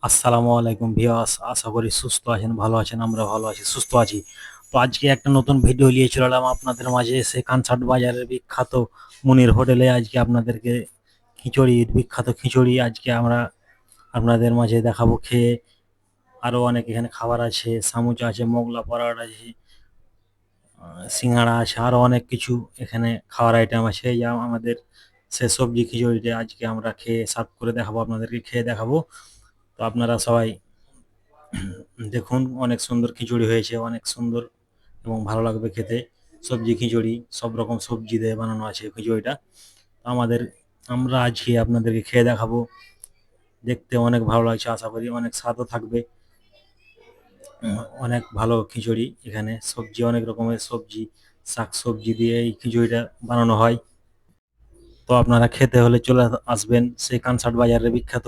আসসালামু আলাইকুম ভিউয়ার্স, আশা করি সুস্থ আছেন, ভালো আছেন। আমরা ভালো আছি, সুস্থ আছি। তো আজকে একটা নতুন ভিডিও নিয়ে চলে এলাম আপনাদের মাঝে। সে কানসার্ট বাজারের বিখ্যাত মুনির হোটেলে আজকে আপনাদেরকে বিখ্যাত খিচুড়ি আজকে আমরা আপনাদের মাঝে দেখাবো খেয়ে। আরো অনেক এখানে খাবার আছে, সামুচা আছে, মোগলা পরাটা আছে, সিঙ্গাড়া আছে, আরো অনেক কিছু এখানে খাওয়ার আইটেম আছে। যা আমাদের সে সবজি খিচুড়িটা আজকে আমরা খেয়ে সার্ভ করে দেখাবো, আপনাদেরকে খেয়ে দেখাবো। তো আপনারা সবাই দেখুন, অনেক সুন্দর খিচুড়ি হয়েছে, অনেক সুন্দর এবং ভালো লাগবে খেতে। সবজি খিচুড়ি, সব রকম সবজি দিয়ে বানানো আছে খিচুড়িটা। আমাদের আমরা আজকে আপনাদেরকে খেয়ে দেখাবো। দেখতে অনেক ভালো লাগছে, আশা করি অনেক স্বাদও থাকবে। অনেক ভালো খিচুড়ি। এখানে সবজি, অনেক রকমের সবজি, শাক সবজি দিয়ে এই খিচুড়িটা বানানো হয়। তো আপনারা খেতে হলে চলে আসবেন সেই কানসার্ট বাজারের বিখ্যাত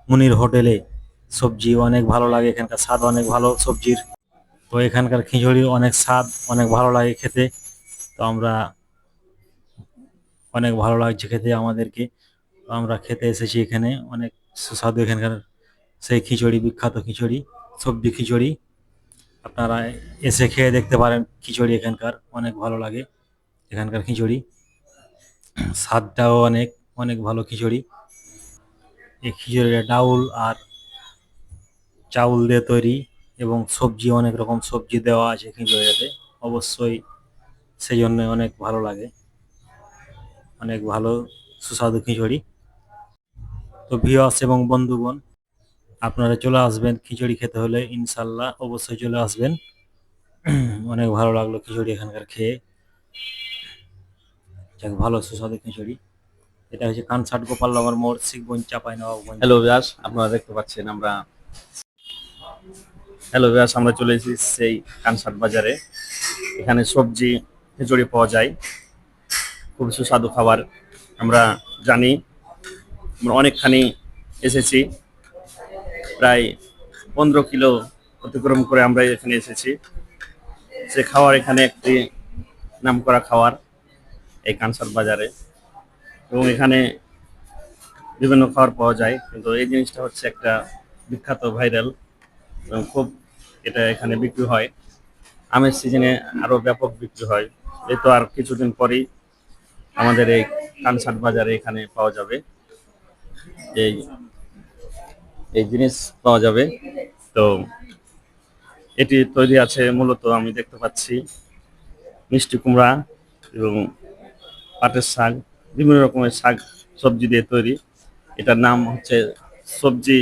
মুনির হোটেলে। সবজি অনেক ভালো লাগে, এখানকার স্বাদ অনেক ভালো সবজির। তো এখানকার খিচুড়ি অনেক স্বাদ, অনেক ভালো লাগে খেতে। তো আমরা অনেক ভালো লাগছে খেতে আমাদেরকে। তো আমরা খেতে এসেছি এখানে, অনেক সুস্বাদু এখানকার সেই খিচুড়ি, বিখ্যাত খিচুড়ি, সবজি খিচুড়ি। আপনারা এসে খেয়ে দেখতে পারেন খিচুড়ি, এখানকার অনেক ভালো লাগে এখানকার খিচুড়ি। স্বাদটাও অনেক অনেক ভালো খিচুড়ি। এই খিচুড়িটা ডাউল আর চাউল দিয়ে তৈরি, এবং সবজি, অনেক রকম সবজি দেওয়া আছে খিচুড়িটাতে। অবশ্যই সেই জন্য অনেক ভালো লাগে, অনেক ভালো সুস্বাদু খিচুড়ি। তো ভিউয়ার্স এবং বন্ধুগণ, আপনারা চলে আসবেন খিচুড়ি খেতে হলে, ইনশাল্লাহ অবশ্যই চলে আসবেন। অনেক ভালো লাগলো খিচুড়ি এখানকার খেয়ে। যাক, ভালো সুস্বাদু খিচুড়ি। এটা হচ্ছে কানসাট গোপালনগর মোড়, শিখগঞ্জ, চাপাই নবাবগঞ্জে। হ্যালো ব্যাস আপনারা দেখতে পাচ্ছেন হ্যালো ব্যাস আমরা চলে এসেছি সেই কানসাট বাজারে। এখানে সবজি খিচুড়ি পাওয়া যায়, খুব সুস্বাদু খাবার। আমরা জানি, আমরা অনেকখানি এসেছি, প্রায় 15 কিলো অতিক্রম করে আমরা এখানে এসেছি। সে খাবার এখানে একটি নামকরা খাবার এই কানসাট বাজারে, এবং এখানে বিভিন্ন খাবার পাওয়া যায়, কিন্তু এই জিনিসটা হচ্ছে একটা বিখ্যাত ভাইরাল এবং খুব এটা এখানে বিক্রি হয়। আমের সিজনে আরো ব্যাপক বিক্রি হয়। এই তো আর কিছুদিন পরেই আমাদের এই কানসাট বাজারে এখানে পাওয়া যাবে, এই এই জিনিস পাওয়া যাবে। তো এটি তৈরি আছে মূলত, আমি দেখতে পাচ্ছি, মিষ্টি কুমড়া এবং পাটের শাক, বিভিন্ন রকমের শাক সবজি দিয়ে তৈরি। এটার নাম হচ্ছে সবজি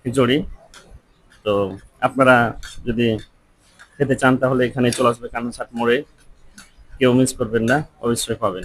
খিচুড়ি। তো আপনারা যদি খেতে চান তাহলে এখানে চলে আসবে কানসাট মোড়ে, কেউ মিস করবেন না, অবশ্যই পাবেন।